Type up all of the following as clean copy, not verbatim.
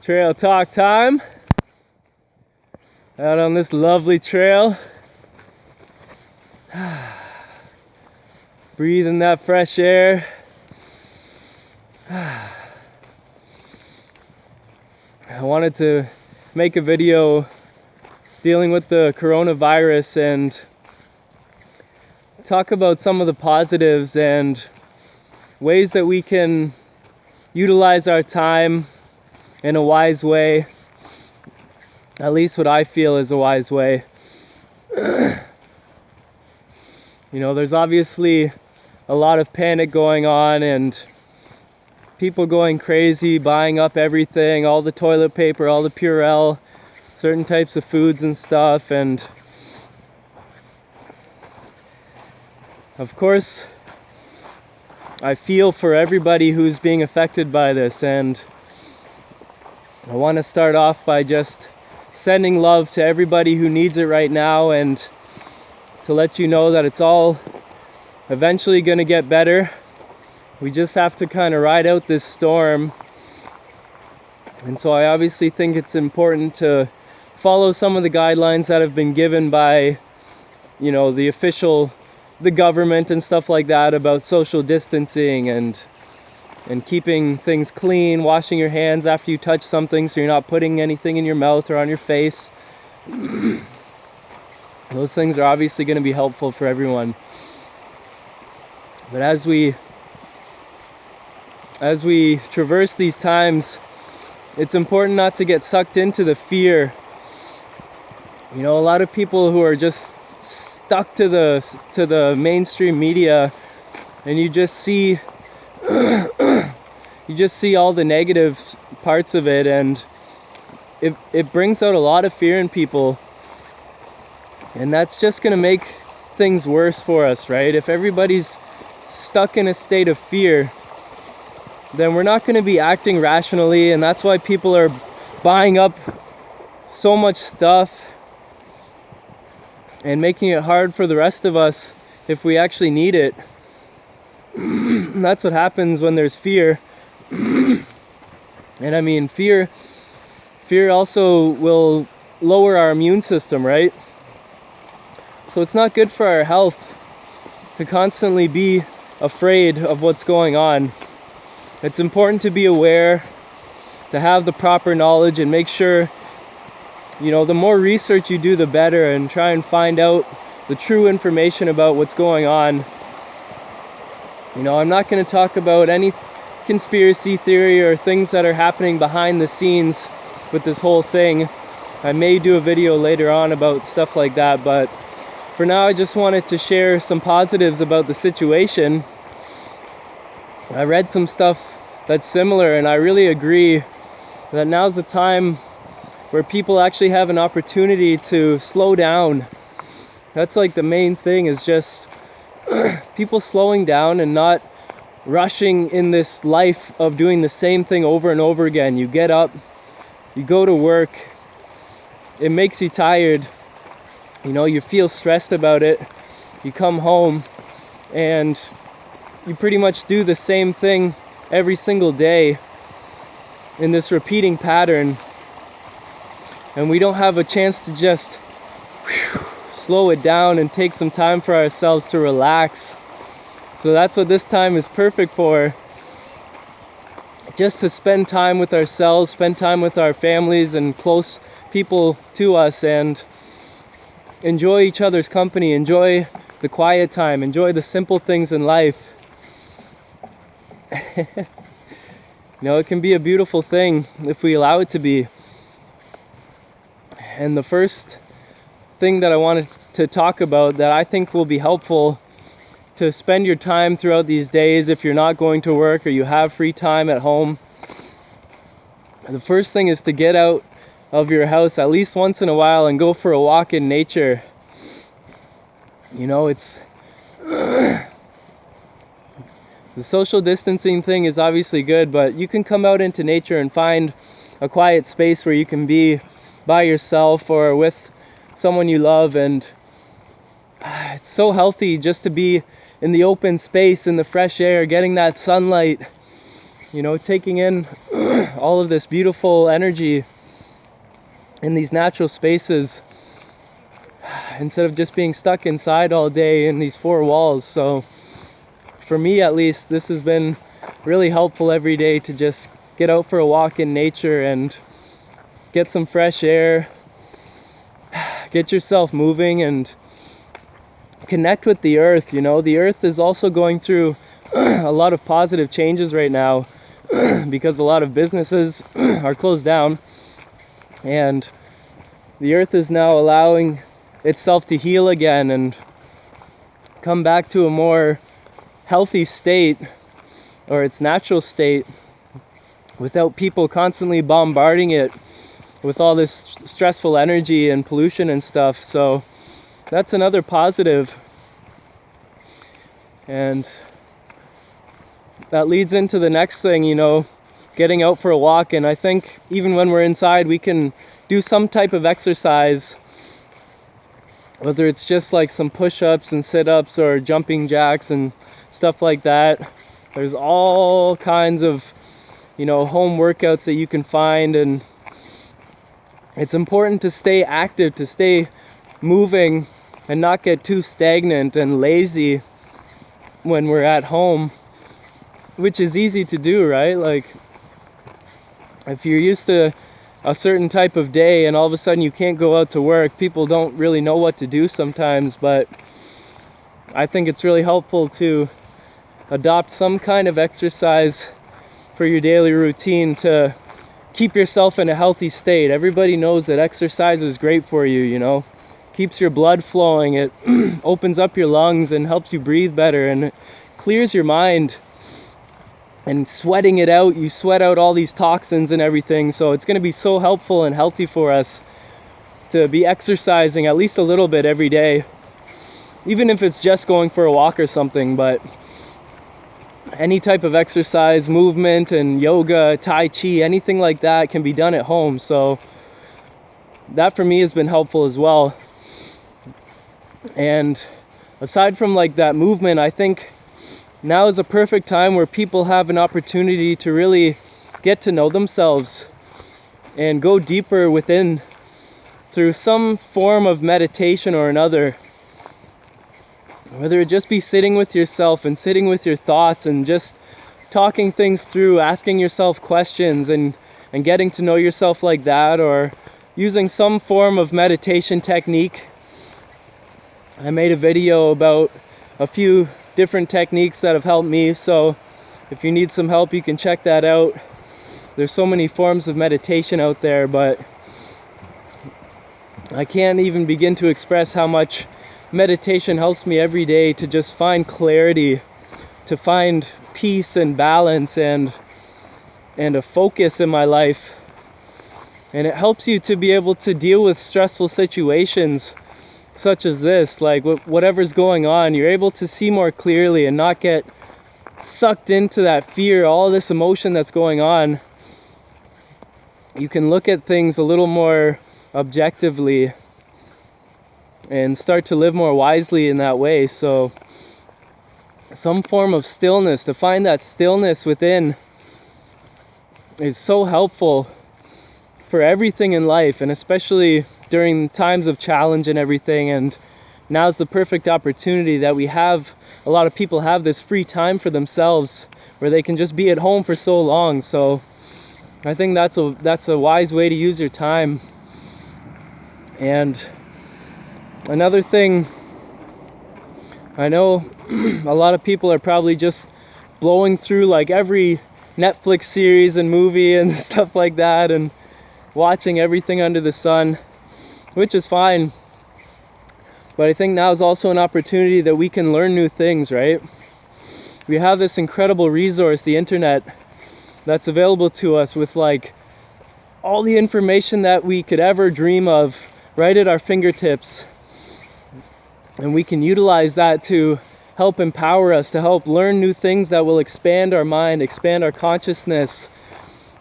Trail talk time. Out on this lovely trail. Breathing that fresh air. I wanted to make a video dealing with the coronavirus and talk about some of the positives and ways that we can utilize our time in a wise way. At least what I feel is a wise way. You know, there's obviously a lot of panic going on and people going crazy, buying up everything, all the toilet paper, all the Purell, certain types of foods and stuff. And of course, I feel for everybody who's being affected by this, and I want to start off by just sending love to everybody who needs it right now, and to let you know that it's all eventually going to get better. We just have to kind of ride out this storm. And so I obviously think it's important to follow some of the guidelines that have been given by, you know, the government and stuff like that about social distancing and keeping things clean, washing your hands after you touch something so you're not putting anything in your mouth or on your face. Those things are obviously going to be helpful for everyone. But as we traverse these times, it's important not to get sucked into the fear. You know, a lot of people who are just stuck to the mainstream media, and you just see all the negative parts of it, and it brings out a lot of fear in people, and that's just going to make things worse for us, right? If everybody's stuck in a state of fear, then we're not going to be acting rationally, and that's why people are buying up so much stuff and making it hard for the rest of us if we actually need it. That's what happens when there's fear. And I mean, fear also will lower our immune system, right? So it's not good for our health to constantly be afraid of what's going on. It's important to be aware, to have the proper knowledge, and make sure, you know, the more research you do, the better, and try and find out the true information about what's going on. You know, I'm not going to talk about any conspiracy theory or things that are happening behind the scenes with this whole thing. I may do a video later on about stuff like that, but for now I just wanted to share some positives about the situation. I read some stuff that's similar, and I really agree that now's the time where people actually have an opportunity to slow down. That's like the main thing, is just people slowing down and not rushing in this life of doing the same thing over and over again. You get up, you go to work, it makes you tired, you know, you feel stressed about it, you come home and you pretty much do the same thing every single day in this repeating pattern, and we don't have a chance to just slow it down and take some time for ourselves to relax. So that's what this time is perfect for, just to spend time with ourselves, spend time with our families and close people to us, and enjoy each other's company, enjoy the quiet time, enjoy the simple things in life. You know, it can be a beautiful thing if we allow it to be. And the first thing that I wanted to talk about that I think will be helpful to spend your time throughout these days, if you're not going to work or you have free time at home, the first thing is to get out of your house at least once in a while and go for a walk in nature. You know, it's the social distancing thing is obviously good, but you can come out into nature and find a quiet space where you can be by yourself or with someone you love, and it's so healthy just to be in the open space, in the fresh air, getting that sunlight. you know, taking in all of this beautiful energy in these natural spaces instead of just being stuck inside all day in these four walls. So for me, at least, this has been really helpful every day to just get out for a walk in nature and get some fresh air, get yourself moving and connect with the earth. You know, the earth is also going through a lot of positive changes right now because a lot of businesses are closed down, and the earth is now allowing itself to heal again and come back to a more healthy state, or its natural state, without people constantly bombarding it with all this stressful energy and pollution and stuff. So that's another positive. And that leads into the next thing, you know, getting out for a walk. And I think even when we're inside, we can do some type of exercise, whether it's just like some push-ups and sit-ups or jumping jacks and stuff like that. There's all kinds of, you know, home workouts that you can find, and it's important to stay active, to stay moving and not get too stagnant and lazy when we're at home, which is easy to do, right? Like, if you're used to a certain type of day and all of a sudden you can't go out to work, people don't really know what to do sometimes. But I think it's really helpful to adopt some kind of exercise for your daily routine to keep yourself in a healthy state. Everybody knows that exercise is great for you, you know. Keeps your blood flowing, it opens up your lungs and helps you breathe better, and it clears your mind. And sweating it out, you sweat out all these toxins and everything. So it's going to be so helpful and healthy for us to be exercising at least a little bit every day, even if it's just going for a walk or something. But any type of exercise, movement and yoga, tai chi, anything like that can be done at home. So that for me has been helpful as well. And aside from like that movement, I think now is a perfect time where people have an opportunity to really get to know themselves and go deeper within through some form of meditation or another. Whether it just be sitting with yourself and sitting with your thoughts and just talking things through, asking yourself questions and getting to know yourself like that, or using some form of meditation technique. I made a video about a few different techniques that have helped me, so if you need some help, you can check that out. There's so many forms of meditation out there, but I can't even begin to express how much meditation helps me every day to just find clarity, to find peace and balance and a focus in my life. And it helps you to be able to deal with stressful situations such as this, like whatever's going on. You're able to see more clearly and not get sucked into that fear, all this emotion that's going on. You can look at things a little more objectively and start to live more wisely in that way. So some form of stillness, to find that stillness within, is so helpful for everything in life, and especially during times of challenge and everything. And now's the perfect opportunity that we have. A lot of people have this free time for themselves where they can just be at home for so long. So I think that's a wise way to use your time. And another thing, I know a lot of people are probably just blowing through like every Netflix series and movie and stuff like that, and watching everything under the sun, which is fine. But I think now is also an opportunity that we can learn new things, right? We have this incredible resource, the internet, that's available to us with like all the information that we could ever dream of right at our fingertips. And we can utilize that to help empower us, to help learn new things that will expand our mind, expand our consciousness,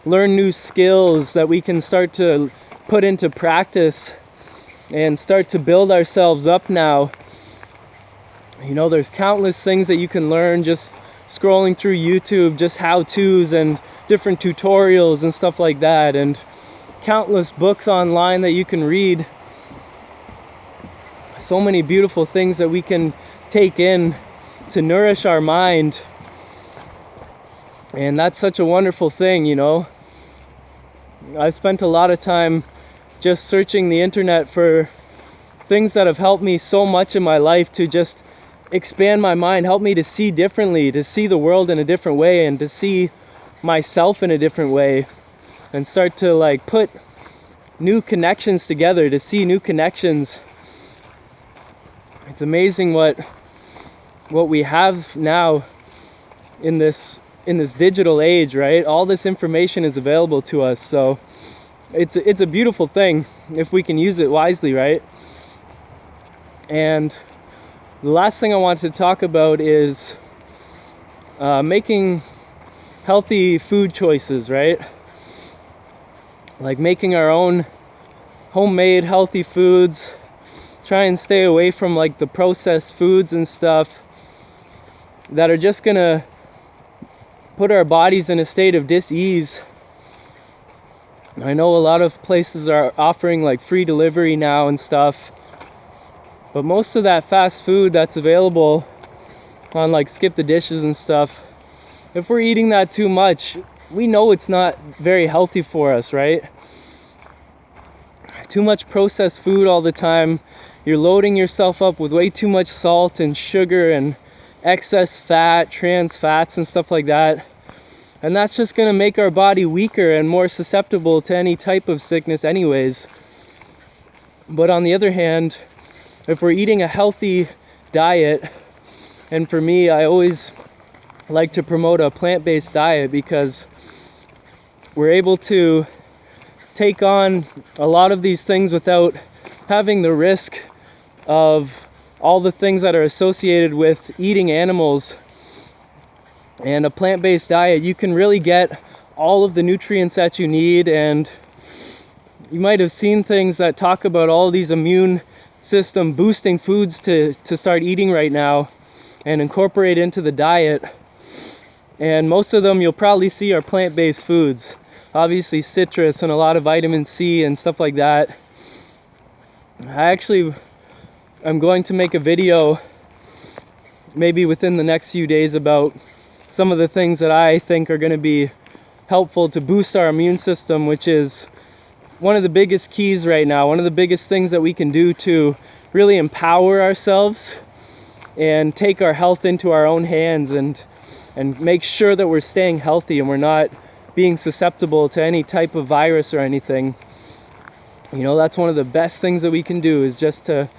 learn new skills that we can start to put into practice and start to build ourselves up now. You know, there's countless things that you can learn just scrolling through YouTube, just how-tos and different tutorials and stuff like that, and countless books online that you can read. So many beautiful things that we can take in to nourish our mind. And that's such a wonderful thing, you know. I've spent a lot of time just searching the internet for things that have helped me so much in my life to just expand my mind, help me to see differently, to see the world in a different way, and to see myself in a different way, and start to like put new connections together, to see new connections. It's amazing what we have now in this digital age, right? All this information is available to us, so it's a beautiful thing if we can use it wisely, right? And the last thing I want to talk about is making healthy food choices, right? Like making our own homemade healthy foods. Try and stay away from like the processed foods and stuff that are just gonna put our bodies in a state of dis-ease. I know a lot of places are offering like free delivery now and stuff, but most of that fast food that's available on like Skip the Dishes and stuff, if we're eating that too much, we know it's not very healthy for us, right? Too much processed food all the time, you're loading yourself up with way too much salt and sugar and excess fat, trans fats and stuff like that. And that's just going to make our body weaker and more susceptible to any type of sickness anyways. But on the other hand, if we're eating a healthy diet, and for me, I always like to promote a plant-based diet because we're able to take on a lot of these things without having the risk of all the things that are associated with eating animals. And a plant-based diet, you can really get all of the nutrients that you need. And you might have seen things that talk about all these immune system boosting foods to start eating right now and incorporate into the diet. And most of them you'll probably see are plant-based foods. Obviously citrus and a lot of vitamin C and stuff like that. I'm going to make a video maybe within the next few days about some of the things that I think are going to be helpful to boost our immune system, which is one of the biggest keys right now, one of the biggest things that we can do to really empower ourselves and take our health into our own hands and make sure that we're staying healthy and we're not being susceptible to any type of virus or anything. You know, that's one of the best things that we can do, is just to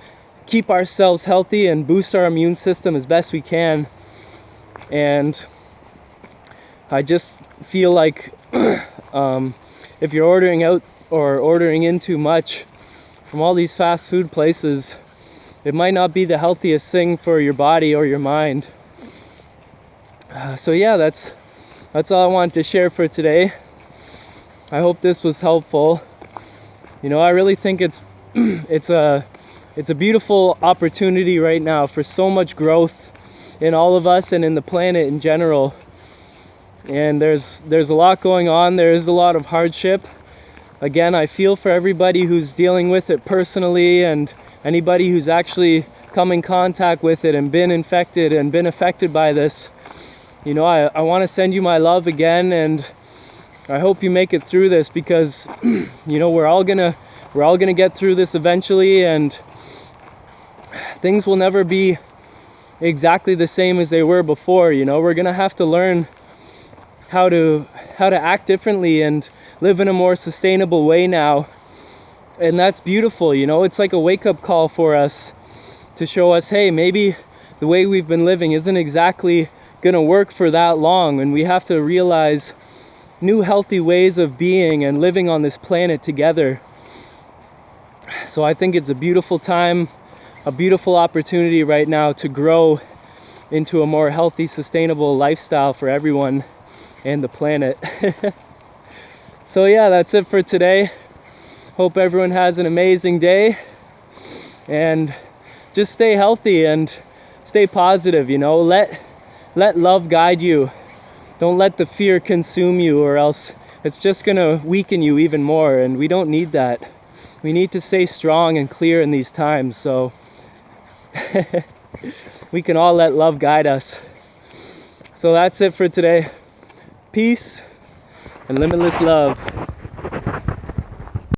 keep ourselves healthy and boost our immune system as best we can. And I just feel like if you're ordering out or ordering in too much from all these fast food places, it might not be the healthiest thing for your body or your mind. So yeah, that's all I wanted to share for today. I hope this was helpful. You know, I really think it's a beautiful opportunity right now for so much growth in all of us and in the planet in general. And there's a lot going on. There is a lot of hardship. Again, I feel for everybody who's dealing with it personally, and anybody who's actually come in contact with it and been infected and been affected by this. You know, I want to send you my love again, and I hope you make it through this, because you know, we're all gonna get through this eventually, and things will never be exactly the same as they were before. You know, we're gonna have to learn how to act differently and live in a more sustainable way now. And that's beautiful. You know, it's like a wake-up call for us to show us, hey, maybe the way we've been living isn't exactly gonna work for that long, and we have to realize new healthy ways of being and living on this planet together. So I think it's a beautiful time, a beautiful opportunity right now to grow into a more healthy, sustainable lifestyle for everyone and the planet. So yeah, that's it for today. Hope everyone has an amazing day, and just stay healthy and stay positive. You know, let let love guide you. Don't let the fear consume you, or else it's just gonna weaken you even more, and we don't need that. We need to stay strong and clear in these times, so we can all let love guide us. So that's it for today. Peace and limitless love.